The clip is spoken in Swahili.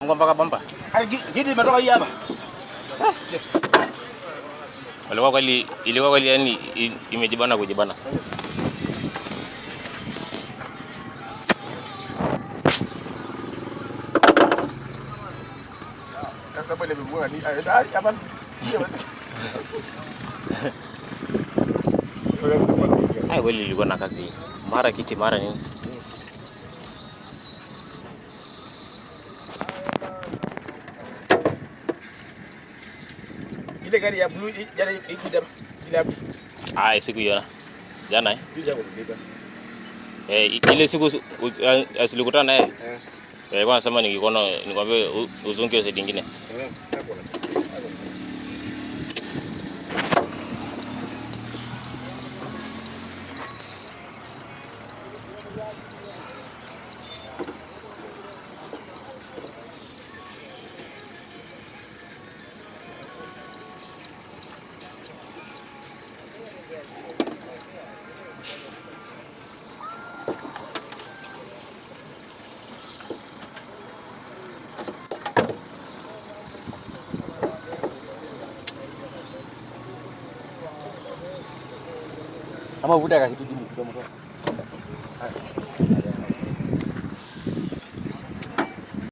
mpaka bampa. Gidi imetoka hii hapa. Ilikuwa kweli yani imejibana kujibana. Sasa pale mbona ni hapa. Hai kweli ilikuwa na kazi. Mara kiti mara nini? Ile gari ya blue jana ikija ile Sikuiona. Jana ile siku asilikutana naye. Kwa nasema nikwambie uzunguke side nyingine. Ama vuta kitu kidogo moto.